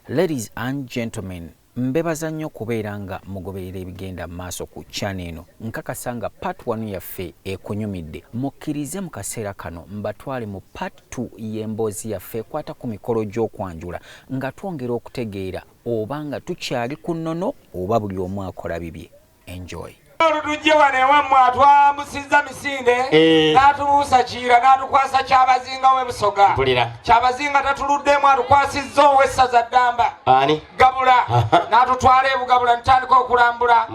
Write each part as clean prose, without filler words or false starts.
Ladies and gentlemen, mbebaza nnyo kubeera nga mugoberera ebigenda maaso ku channel eno. Nkakasa nga part 1 yaffe ekunyumidde. Mukkirize mu kaseera kano mbatwale mu part 2 y'emboozi yaffe ekwata ku mikolo gy'okwanjula nga twongera okutegeera oba nga tukyali ku nnono oba buli omu akola bibye. Enjoy. Oludujje wane wammwe atwamusiza misinde n'atumuusa kiira n'atukwasa kyabazinga w'ebusoga kyabazinga tatuluddemu atukwasizza ow'essaza ddamba gabula n'atutwala ebugabula ntandika okulambula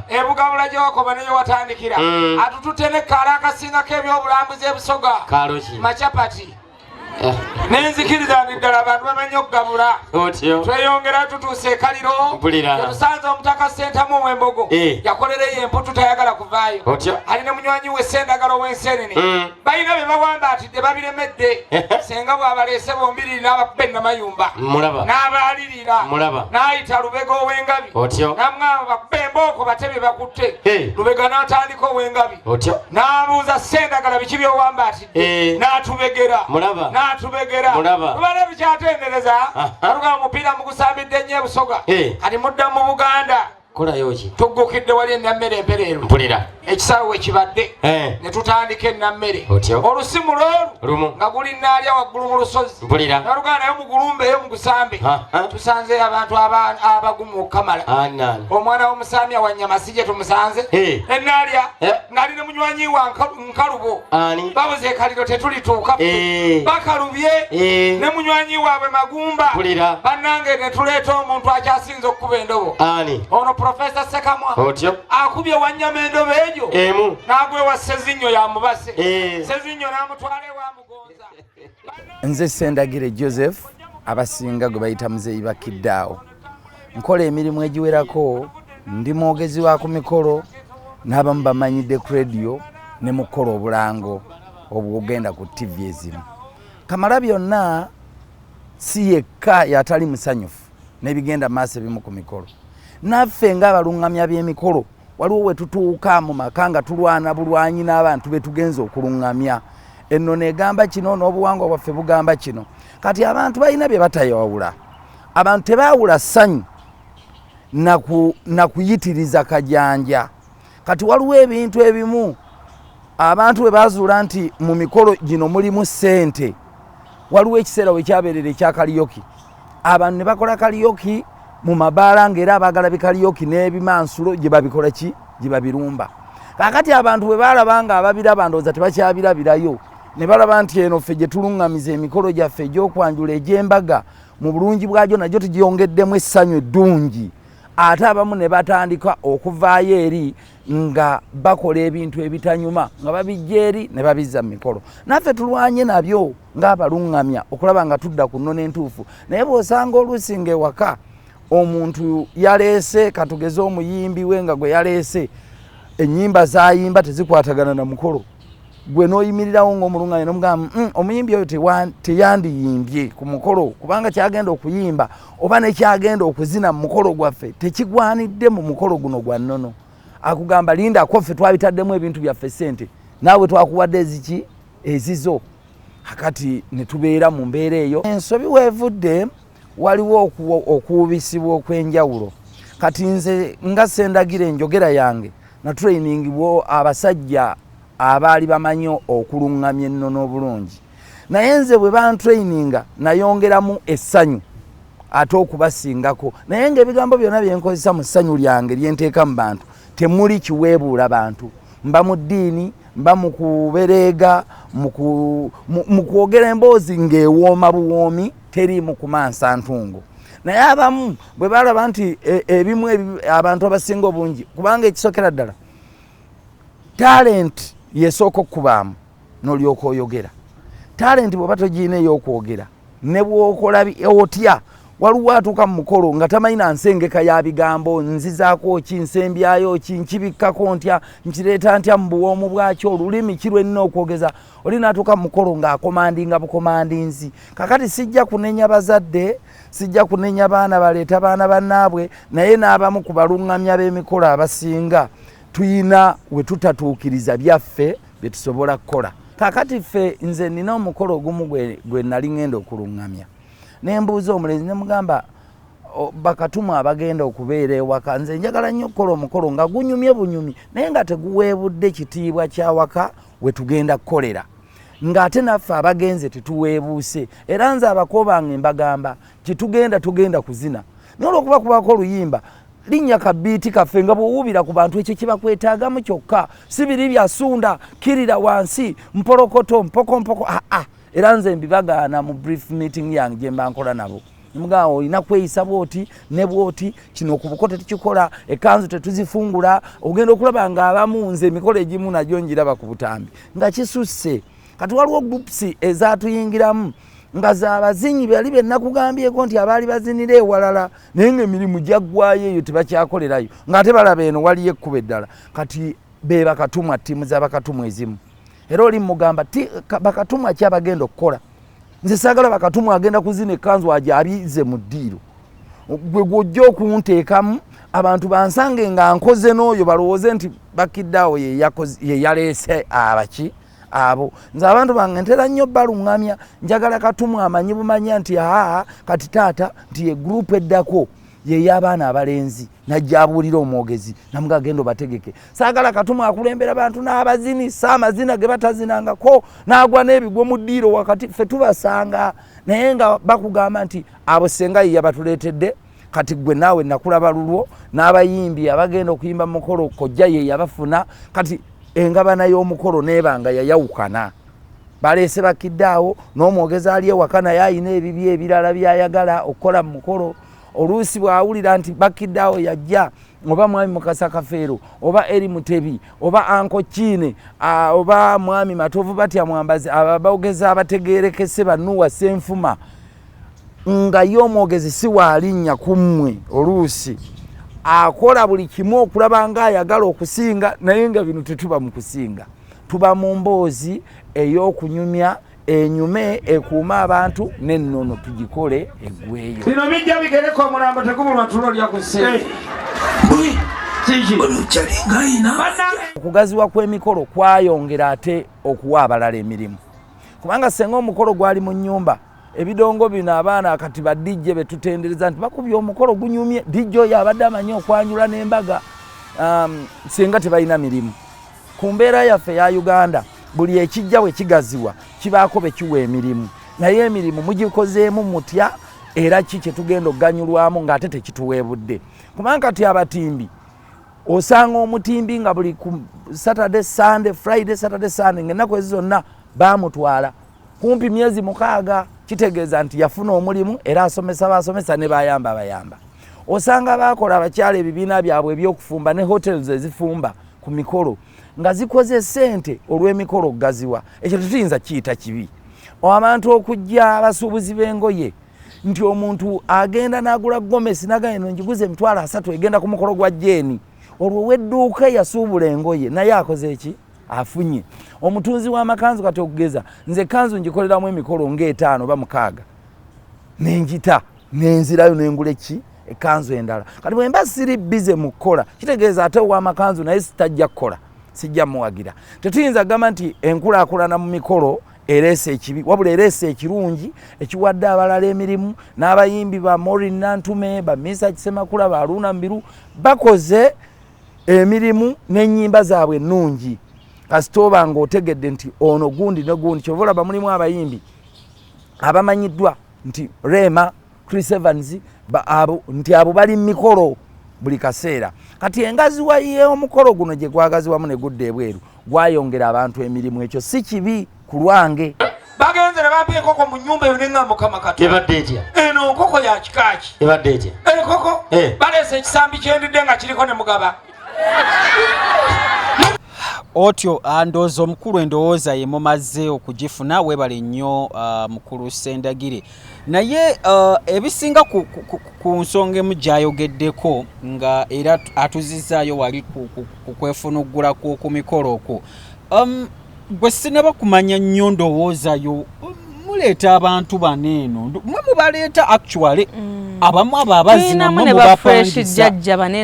ebugabula gyewakoba neyo watandikira atutute nekkaala akasingako ebyobulambuzi ebusoga macapati nenzikiriza ddala abantu bamanyi okugabula tweyongera tutuuse ekaliro tetusanze omutaka sentamu ow'embogo yakolereyo emputu tayagala kuvaayo alina munywanyi we sendagala ow'ensenene balina be bawambaatidde babiremedde senga bw'abaleese bombiriri n'abakuba ennamayumba n'abaalirira n'ayita lubega ow'engabi namwaba bakuba embooko batebe bakutte lubega n'atandika ow'engabi n'abuuza sendagala biki by'owambaatidde n'atubegera tubegera tubale bikyatendereza aruga mupiira mugusambidde nnyo ebusoga kati mudda mu Buganda tuggukidde wali ennammere empereero ekisaawe kibadde ne tutandika ennammere olusimu lwolu nga guli naalya waggulu mu lusozi nalugaa naye mugulumbe eyo mugusambe tusanze abantu abagumu okukamala omwana w'omusaamya wa nnyamasi gye tumusanze enaalya ng'ali ne munywanyi wa nkalubo babuze ekaliro tetulituuka bakalubye ne munywanyi waabwe magumba bannange ne tuleeta omuntu akyasinza okukuba endobo ono Professor Sekamwa akubye wanyama endobo ejo nagwe wa Sezinyo ya mubase Sezinyo namutwale wa mugonza nze Sendagire Joseph abasinga gwe bayita muzeyi bakiddaawo nkola emirimu egiwerako ndi mwogezi wa ku mikolo n'abamu bamanyidde ku radio ne mukola obulango obugenda ku TV ezimu kamala byonna si yekka yatali musanyufu n'ebigenda maaso ebimu ku mikolo naffe ng'abalungamya by'emikolo waliwo we tutuuka mu maka nga tulwana bulwanyi n'abantu be tugenza okulungamya ennono egamba kino n'obuwangwa bwaffe bugamba kino kati abantu balina bye batayawula abantu tebaawula ssanyu na kuyitiriza kajanja kati waliwo ebintu ebimu abantu we bazuula nti mu mikolo gino mulimu ssente waliwo ekiseera we kyabeerera ekyakaliyoki abantu ne bakola kaliyoki mu mabaala ng'era abagala bikaliyoki n'ebimansulo gye babikola ki gye babirumba kakati abantu bwe balaba nga ababiraba ndowooza tebakyabirabirayo ne balaba nti eno ffe gye tuluŋŋamiza emikolo gyaffe egy'okwanjula egy'embaga mu bulungi bwagyo nagyo tugiyongeddemu essanyu eddungi ate abamu ne batandika okuvaayo eri nga bakola ebintu ebitanyuma nga babijja eri ne babizza mu mikolo naffe tulwanye nabyo ng'abaluŋŋamya okulaba nga tudda ku nnono entuufu naye bw'osanga oluusi ng'ewaka omuntu yaleese katugeze omuyimbi we nga gwe yaleese ennyimba zayimba tezikwatagana na mukolo gwe n'oyimirirawo ng'omulungamya n'omugamba omuyimbi oyo teyandiyimbye ku mukolo kubanga kyagenda okuyimba oba nekyagenda okuzina mu mukolo gwaffe tekigwanidde mu mukolo guno gwa nnono akugamba linda kwaffe twabitaddemu ebintu byaffe ssente naawe twakuwadde eziki ezizo akati ne tubeera mu mbeera eyo ensobi weevudde waliwo okuubisibwa okw'enjawulo kati nze nga Sendagire enjogera yange na trainingibwa abasajja abaali bamanyi okuluŋŋamya ennono obulungi naye nze bwe bantraininga nayongeramu essanyu ate okubasingako naye ng'ebigambo byonna bye nkozesa mu ssanyu lyange lyenteeka mu bantu temuli kiweebuula bantu mba mu ddiini mba mu kubereega mu kwogera emboozi ng'ewooma buwoomi teri mu kumansa ntungo naye abamu bwe balaba nti ebimu abantu abasinga obungi kubanga ekisokera ddala talent yesooka okubaamu n'olyoka oyogera talent bw'oba togirina ey'okwogera ne bw'okola otya waliwo atuuka mu mukolo nga tamanyi na nsengeka ya bigambo nzizaako ki nsembyayo ki nkibikkako ntya nkireeta ntya mu buwoomu bwakyo olulimi kirwenina okwogeza oli naatuuka mu mukolo ng'akomandinga bukomandinzi kakati sijja kunenya bazadde sijja kunenya baana baleeta baana bannaabwe naye n'abamu ku baluŋŋamya b'emikolo abasinga tuyina we tutatuukiriza byaffe bye tusobola kukola kakati ffe nze nina omukolo ogumu gwe nali ŋŋenda okuluŋŋamya nembuuza omulenzi ne mugamba bakatumwa abagenda okubeera ewaka nze njagala nnyo okukola omukolo nga gunyumye bunyumi naye nga teguweebudde kitiibwa kyawaka we tugenda kukolera ng'ate naffe abagenze tetuweebuuse era nze abako bange mbagamba tugenda kuzina n'olwokuba kubako oluyimba linnya kabiiti kaffe nga bw'owuubira ku bantu ekyo kibakwetaagamu kyokka si biri byasunda kirira wansi mpolokoto mpokompoko era nze mbibagaana mu brief meeting yange gye mba nkola nabo mugamba olina kweyisa bwoti ne bwoti kino ku buko tetukikola ekanzu tetuzifungula ogenda okulaba ng'abamu nze emikolo egimu nagyo njiraba ku butambi nga kisusse kati waliwo groups ezaatuyingiramu nga z'abazinyi bali be nakugambyeko nti abaali bazinira ewalala naye ng'emirimu gyaggwayo eyo tebakyakolerayo ng'ate balaba eno waliyo ekkuba eddala kati be bakatumwa ttiimu z'abakatumwa ezimu era oli mugamba bakatumwa ki abagenda okukola nze saagala bakatumwa agenda kuzina ekkanzu ajabize mu ddiiro gwe gw'ojja okunteekamu abantu bansange nga nkoze n'oyo balowooze nti bakiddeawo ye yaleese abaki abo nze abantu bange ntera nnyo baluŋŋamya njagala katumwa amanyi bumanya nti kati taata nti ye gurupu eddako yey'abaana abalenzi najja abuulira omwogezi namuga agenda obategeke saagala katumwa akulembera abantu n'abazini saamazina ge batazinangako n'agwa n'ebigwo mu ddiiro wakati ffe tubasanga naye nga bakugamba nti abo senga ye yabatuleetedde kati gwe naawe nakulaba lulwo n'abayimbi abagenda okuyimba mu mukolo kojja ye yabafuna kati engabana y'omukolo n'ebanga yayawukana baleese bakiddaawo n'omwogezi ali ewaka naye ayina ebibi ebirala byayagala okukola mu mukolo oluusi bw'awulira nti bakiddaawo yajja oba mwami Mukasa Kafeero oba eri Mutebi oba Anko Kiine oba mwami Matovu batya Mwambazi abogezi abategeerekese Banuwa Senfuma nga y'omwogezi si waalinnya ku mmwe oluusi akola buli kimu okulaba ng'ayagala okusinga naye nga bino tetuba mu kusinga tuba mu mboozi ey'okunyumya enyume ekuuma abantu n'ennono tugikole eggweyo bino bijja bigereko omulambo tegubulwa tulo lya ku ssente okugaziwa kw'emikolo kwayongera ate okuwa abalala emirimu kubanga senga omukolo gwali mu nnyumba ebidongo bino abaana kati badijje betutendereza nti bakubye omukolo gunyumye dijjo oyo abadde amanyi okwanjula n'embaga senga tebalina mirimu ku mbeera yaffe ya Uganda buli ekijja bwe kigaziwa kibaako be kiwa emirimu naye emirimu mugikozeemu mutya era ki kye tugenda okuganyulwamu ng'ate tekituweebudde kubanga kati abatimbi osanga omutimbi nga buli ku Saturday Sunday Friday Saturday Sunday ng'ennaku ezi zonna baamutwala kumpi myezi 6 kitegeeza nti yafuna omulimu era asomesa ne bayamba abayamba osanga bakola abakyala ebibiina byabwe ebyokufumba ne hotels ezifumba ku mikolo nga zikoze ssente olw'emikolo okugaziwa ekyo tetuyinza kiyita kibi abantu okujja abasuubuzi b'engoye nti omuntu agenda n'agula gomesi naga eno njiguze emitwalo 3 egenda ku mukolo gwa jeeni olwo wedduuka yasuubula engoye naye akoze eki afunye omutunzi w'amakanzu kati okugeza nze kanzu ngikoleramu emikolo nga5 oba 6 nenjita nenzirayo nengula eki ekanzu endala kati bwe mba siri bize mu kukola kitegeeza ate ow'amakanzu naye sitajja kukola sijja muwagira tetuyinza gamba nti enkulaakulana mu mikolo ereese ekibi wabula ereese ekirungi ekiwadde abalala emirimu n'abayimbi ba Maureen Nantume ba Misa Kisemakula ba Aruna Mbiru bakoze emirimu n'ennyimba zaabwe ennungi kasitoba ng'otegedde nti ono gundi ne gundi kyova olaba mulimu abayimbi abamanyiddwa nti Rema Chris Evans nti abo bali mu mikolo buli kaseera kati engaziwa y'omukolo guno gye gwagaziwamu ne gudda ebweru gwayongera abantu emirimu ekyo si kibi ku lwange bagenze ne bampa enkoko mu nnyumba eyo ne ŋŋamba Mukama Katonda ebadde etya eno nkoko ya kikaaki ebadde etya enkoko baleese ekisambi kyendidde nga kiriko ne mugaba otyo andooza omukulu endowooza ye mumaze okugifuna weebale nnyo mukulu Sendagire naye ebisinga ku nsonga emu gy'ayogeddeko nga era atuzizaayo wali ku kwefunuggula ku mikolo okwo gwe sinaba kumanya nnyo ndowoozayo muleeta abantu baneeno mwe mubaleeta actually abamu abo abazina mwe mubapangisa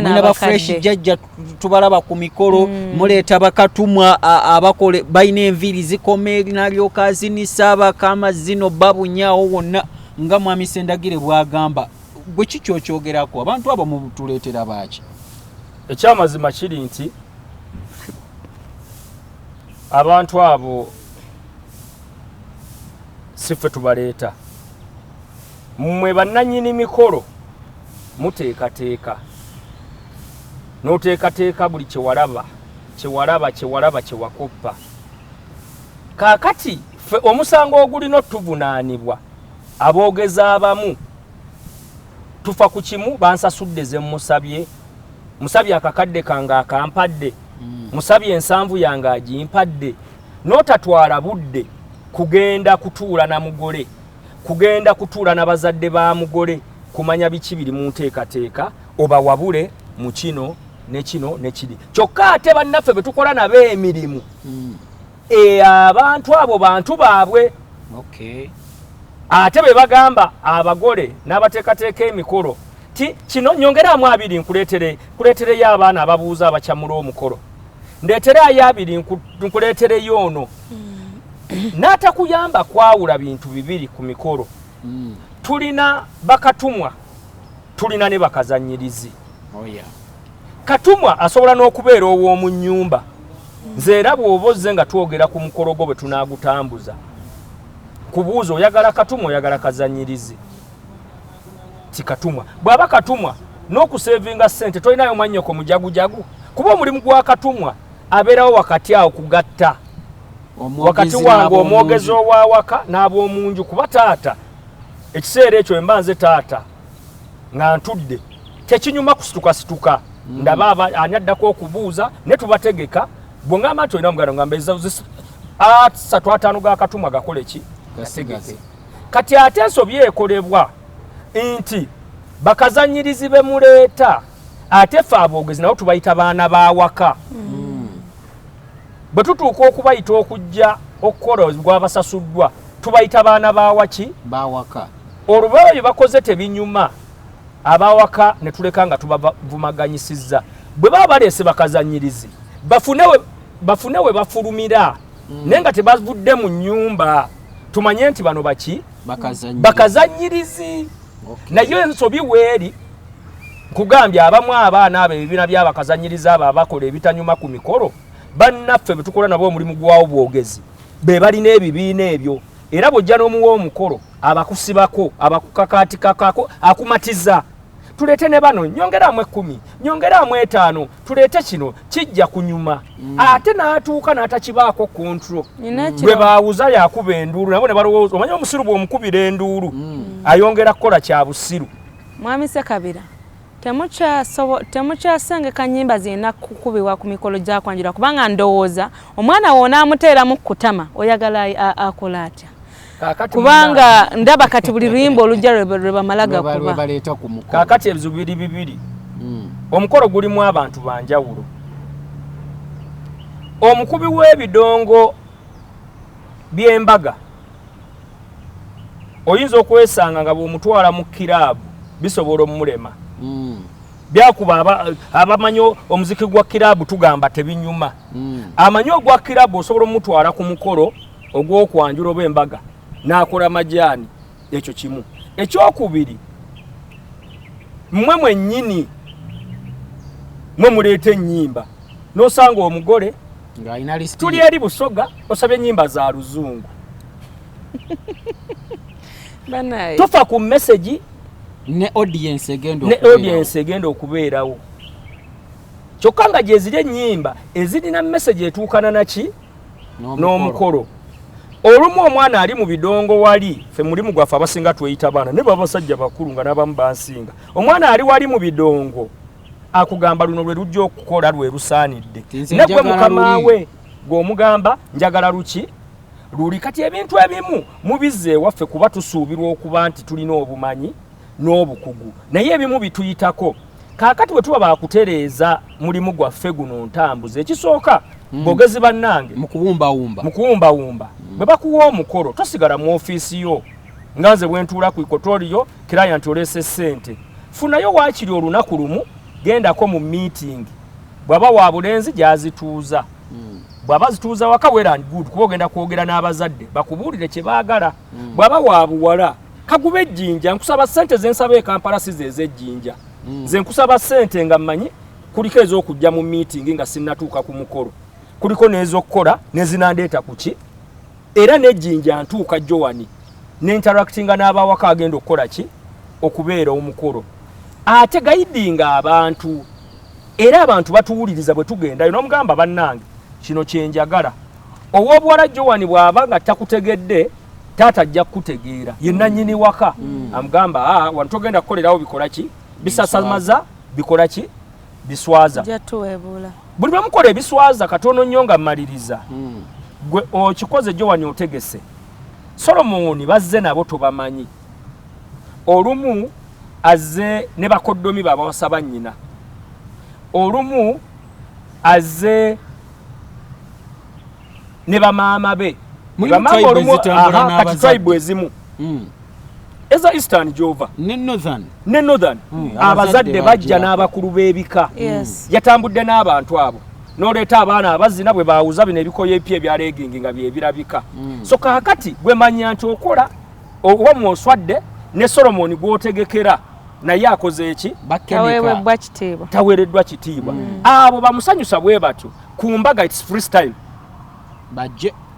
mwe bafresh jjajja tubalaba ku mikolo muleeta bakatumwa abakole balina enviiri zikoma eri n'alyoka azinisa abakama zino babunyaawo wonna nga mwami Sendagire bw'agamba bwe kikyokyogerako abantu abo mutuleetera baaki? Ekyamazima kiri nti abantu abo siffe tubaleeta. Mmwe bannannyini mikolo muteekateeka n'oteekateeka buli kyewakoppa. Kaakati ffe omusango ogulina otuvunaanibwa aboogezi abamu tufa ku kimu bansasudde ze musabye akakadde kange akampadde musabye ensanvu yange agimpadde n'otatwala budde kugenda kutuula na mugole kugenda kutuula na bazadde ba mugole kumanya biki biri mu nteekateeka oba wabule mu kino ne kino ne kiri. Kyokka ate bannaffe be tukola nabo emirimu abantu abo bantu baabwe. Ate be bagamba abagole n'abateekateeka emikolo ti kino nyongeramu abiri nkuleetereyo abaana ababuuza abakyamula omukolo ndeeterayo abiri nkuleetereyo ono. N'atakuyamba kwawula bintu bibiri ku mikolo. Tulina bakatumwa tulina ne bakazanyirizi. Katumwa asobola n'okubeera ow'omu nnyumba. Nze era bw'oba ozze nga twogera ku mukolo gwo bwe tunaagutambuza kubuuza oyagala katumwa oyagala kazanyirizi. Ti katumwa bw'aba katumwa n'okusevinga ssente tolinayo mannyoko mujagujagu kuba omulimu gwa katumwa abeerawo wakati awo kugatta wakati wange omwogezi ow'awaka n'ab'omunju kuba taata ekiseera ekyo emba nze taata nga ntudde tekinyuma kusituka ndaba ani addako okubuuza ne tubategeka bw'ongamba nti olina omugano ngamba asatu ataano ga katumwa gakole ki gategeke. Kati ate ensobi ekolebwa nti bakazanyirizi be muleeta ate ffe aboogezi nabo tubayita baana b'awaka. Bwe tutuuka okubayita okujja okukola gwabasasuddwa tubayita baana b'awaki b'awaka. Olwo bye bakoze tebinyuma abawaka ne tuleka nga tubavumaganyisizza. Bwe baba baleese bakazanyirizi bafune we bafulumira naye nga tebavudde mu nnyumba tumanye nti bano baki bakazanyirizi. Naye ensobi weeri nkugambye abamu abaana abo ebibiina by'abakazanyirizi abo abakola ebitanyuma ku mikolo bannaffe betukola nabo omulimu gwawo bwogezi be balina ebibiina ebyo era bw'ojja n'omuwa omukolo abakusibako abakukakaatikakako akumatiza. Tuleete ne bano nyongeramu 10 nyongeramu 5 tuleete kino kijja kunyuma ate n'atuuka n'atakibaako kontro bwe baawuza yakuba enduulu nabo ne balowooza omanya omusiru bw'omukubira enduulu ayongera kukola kya busiru. Mwami Ssekabira temukyasengeka nnyimba zirina kukubibwa ku mikolo gyakwanjula kubanga ndowooza omwana wona amuteeramu kutama oyagala akola atya kubanga ndaba kati buli luyimba olujja lwe bamalaga kuba. Kaakati ebizibu bibiri omukolo gulimu abantu banjawulo. Omukubi w'ebidongo by'embaga oyinza okwesanga nga bw'omutwala mu kiraabu bisobola omulema. Byakuba abamanyi omuziki gwa kiraabu tugamba tebinyuma. Amanyi ogwa kiraabu osobola omutwala ku mukolo ogw'okwanjula oba embaga n'akola majaani. Ekyo kimu. Ekyokubiri mmwe mwennyini mwe muleeta ennyimba n'osanga omugole tuli eri Busoga osabye ennyimba za Luzungu. Tufa ku message ne audience egenda okubeerawo. Kyokka nga gye ziri ennyimba ezirina message etuukana naki n'omukolo. Olumu omwana ali mu bidongo wali ffe mulimu gwaffe abasinga tweyita baana ne babasajja bakulu nga n'abamu bansinga. Omwana ali wali mu bidongo akugamba luno lwe lujja okukola lwe lusaanidde negwe mukama we gw'omugamba njagala luki luli. Kati ebintu ebimu mubizze ewaffe kuba tusuubirwa okuba nti tulina obumanyi n'obukugu naye ebimu bituyitako. Kaakati bwe tuba bakutereeza mulimu gwaffe guno ntambuza ekisooka bogezi bannange mukuwumbawumba bwe bakuwa omukolo tosigala mu ofiisi yo nga nze bwe ntuula ku ikotoriyo client oleese ssente funayo waakiri olunaku lumu gendako mu meeting bw'aba wa bulenzi gyazituuza bw'aba zituuza waka well and good kuba ogenda kwogera n'abazadde bakubuulire kye baagala bw'aba wa buwala kagube ejjinja nkusaba ssente zensaba Kampala size ez'ejjinja nze nkusaba ssente nga mmanyi kuliko ez'okujja mu meeting nga sinnatuuka ku mukolo kuliko n'ez'okkola nezinandeeta kuki era n'ejjinja ntuuka Joani n'interactinga n'abawaka agenda okukola ki okubeera omukolo ate gayidinga abantu era abantu batuwuliriza bwe tugendayo n'omugamba bannange kino kyenjagala ow'obuwala Joani bw'aba nga takutegedde taata ajja kukutegeera yenna nnyini waka amugamba wano togenda kukolerawo bikola ki bisasamaza bikola ki biswaza buli lwe mukola ebiswaza katono nnyo nga mmaliriza gwe okikoze Joani otegese Solomoni bazze nabo tobamanyi olumu azze ne bakoddomi babawasaba nnyina olumu azze ne bamaama be bamaama olumu kati tribe ezimu eza Eastern Jova ne Northern abazadde bajja n'abakulu b'ebika yatambudde n'abantu abo n'oleeta abaana abazina bwe baawuza bino ebikoyo ebipya ebyaleegingi nga byebirabika so kaakati gwe manya nti okola oba mwoswadde ne Solomoni gw'otegekera naye akoze eki taweereddwa kitiibwa abo bamusanyusa bwe batyo ku mbaga its freestyle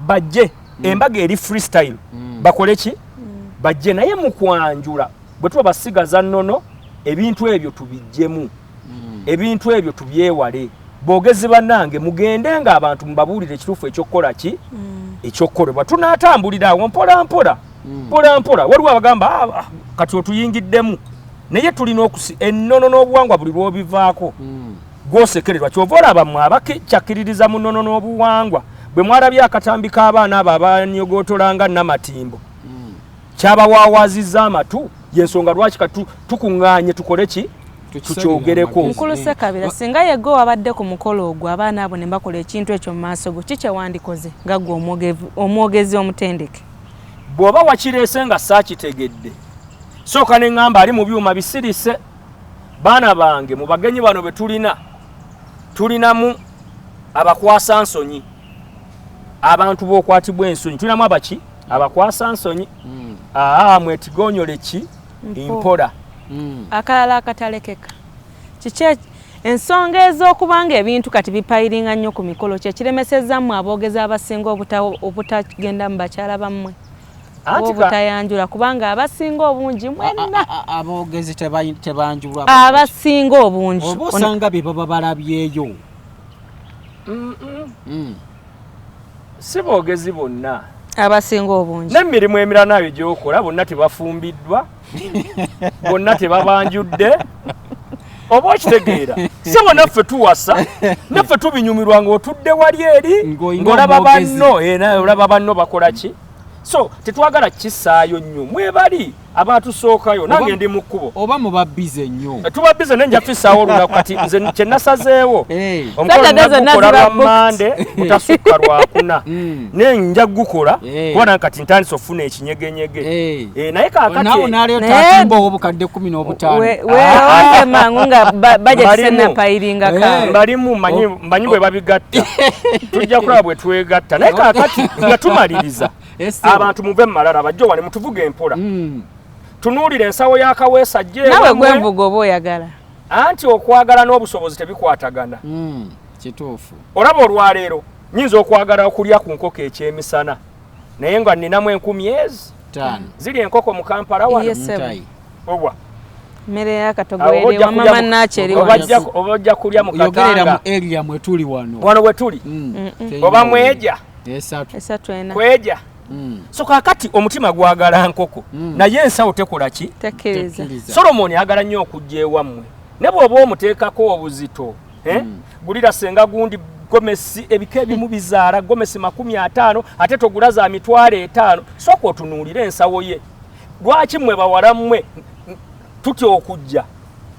bajje embaga eri freestyle bakole ki bajje naye mu kwanjula bwe tuba basigaza nnono ebintu ebyo tubijjemu ebintu ebyo tubyewale bogezi bannange mugende nga abantu mubabuulire ekituufu ekyokukola ki ekyokukolebwa tunaatambulira awo mpola mpola waliwo abagamba kati otuyingiddemu naye tulina ennono n'obuwangwa buli lw'obivaako gwosekererwa kyova olaba mmwe abakyakiririza mu nnono n'obuwangwa bwe mwarabye akatambi k'abaana abo abanyogootolanga namatimbo kyabawaawaazizza amatu yensonga lwaki tukuŋŋaanye tukole ki tukyogereko Nkulu Ssekabira singa yego wabadde ku mukolo ogwo abaana abo ne bakola ekintu ekyo mu maaso go kiki wandikoze nga gwe omwogezi omutendeke bw'oba wakireese nga saakitegedde sooka ne ŋŋamba ali mu byuma bisirise baana bange mu bagenyi bano be tulinamu abakwasa nsonyi abantu b'okwatibwa ensonyi tulinamu abaki abakwasa nsonyi mwetigonyole ki impola akalala akatalekeka kiki ensonga ez'okubanga ebintu kati bipayiringa nnyo ku mikolo kyekiremesezzammwe aboogezi abasinga obutagenda mu bakyala bammwe obutayanjula kubanga abasinga obungi mwenna aboogezi tebanjulwa abasinga obungi oba osanga be baba balabyeyo si boogezi bonna abasinga obungi n'emirimu emirala nayo gyokola bonna tebafumbiddwa bonna tebabanjudde oba okitegeera si bo naffe tuwasa naffe tubinyumirwa ng'otudde wali eri ng'olaba banno bakola ki so tetwagala kissaayo nnyo mwebali abatusookayo nange ndi mu kkubo oba muba bize nnyo tuba bize nenja fissaawo olunaku kati nze kye nasazeewo omukolo nagukola lwa Mande butasukka lwakuna naye nja gukola kubona kati ntandise ofuna ekinyegenyege naye kaakati naleetatimba obukadde 15 weeronze mangu nga bajeti sennapayiringa kawe mbalimu mmanyi bwe babigatta tujja kulaba bwe twegatta naye kaakati nga tumaliriza abantu muve malala bajjo wale mutuvuge empola tunuulire ensawo ya Kaweesa gye nawe gwenvuga oba oyagala anti okwagala n'obusobozi tebikwatagana kituufu olaba olwaleero nyinza okwagala okulya ku nkoko ekyemisana naye nga nninamu 10,000 ziri enkoko mu Kampala wano obwa mmere yakatogo eri wa mama nacho eri wano oba ojja kulya mu Katanga yogerera mu area mwe tuli wano we tuli oba mweja esatu ena kweja so kakati omutima gwagala nkoko naye ensawo tekola ki tekiriza Solomoni agala nnyo okujja ewammwe ne bw'oba omuteekako obuzito gulira senga gundi gomesi ebika ebimu bizaala gomesi 50 ate togula za 5,000 sooka otunuulire ensawo ye lwaki mmwe bawala mmwe tutya okujja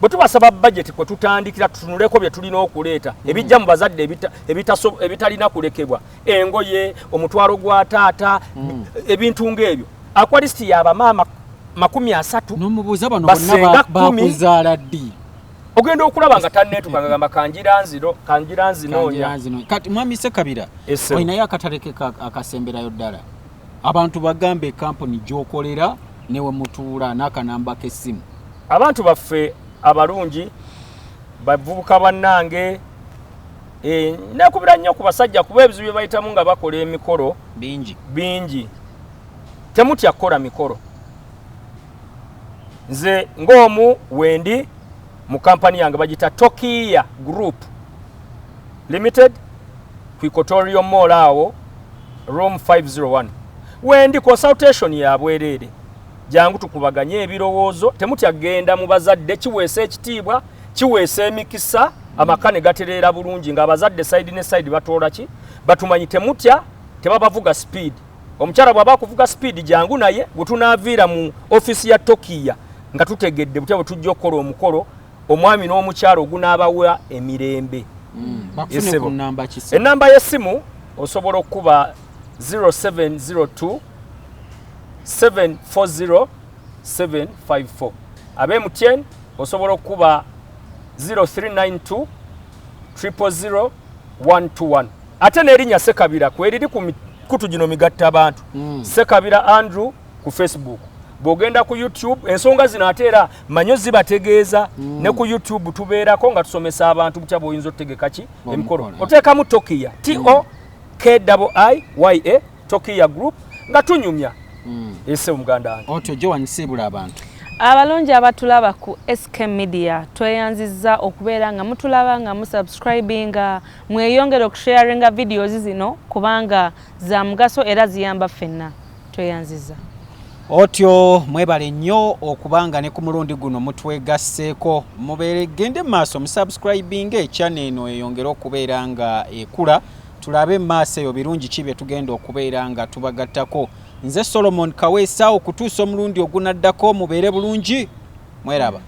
bwe tubasaba budget kwe tutandikira tutunuleko bye tulina okuleeta ebijja mu bazadde ebitalina kulekebwa engoye omutwalo gwa taata ebintu ng'ebyo akwalisti y'abamaama 30 n'omubuuza bano bonna bakuzaala ddi ogenda okulaba nga tanneetuka ngagamba kanjira nzinoonya kati mwami Ssekabira olinayo akataleke akasemberayo ddala abantu bagambe kampuni gy'okolera newe mutuula n'akanamba k'essimu. Abantu baffe abalungi bavubuka bannange nekubira nnyo ku basajja kuba ebizibu bye bayitamu nga bakola emikolo bingi. Temutya kukola mikolo. Nze ng'omu wendi mu kampani yange bagita Tokia Group Limited ku Equatorial Mall awo room 501. Wendi consultation ya bwerere. Jangu tukubaganye ebirowoozo, temutya genda mu bazadde kiweesa ekitiibwa, kiweesa emikisa, amakane gaterera bulungi nga abazadde side ne side batoola ki, batumanyi temutya, tebabavuga speed. Omukyala bw'aba kuvuga speed jangu naye bwe tunaaviira mu office ya Tokia nga tutegedde butya bwe tujja okukola omukolo, omwami n'omukyala ogunaabawa emirembe. Bakufune ku nnamba kisa. Ennamba y'essimu osobola okuba 0702 740 754. Ab'MTN osobola okuba 0392 000 121. Ate n'erinnya Sekabira kweriri ku mikutu gino migatta abantu. Sekabira Andrew ku Facebook. Bw'ogenda ku YouTube ensonga zino ate era manyo zibategeeza ne ku YouTube tubeerako nga tusomesa abantu butya bw'oyinza otegeka ki emikolo. Oteekamu Tokia TOKIYA Tokia Group nga tunyumya ese omuganda wange. Otyo Joan Sibula abantu. Abalungi abatulaba ku SK Media tweyanzizza okubeera nga mutulaba nga musubscribinga mweyongera okusharinga videos zino kubanga za mugaso era ziyamba ffenna. Tweyanzizza. Otyo mwebale nnyo okubanga ne ku mulundi guno mutwegasseeko mubeere gende maaso musubscribing channel eno eyongera okubeera nga ekula tulabe maaso eyo birungi ki bye tugenda okubeera nga tubagattako. Nze Solomon Kaweesa okutuusa omulundi ogunaddako mubeere bulungi mweraba.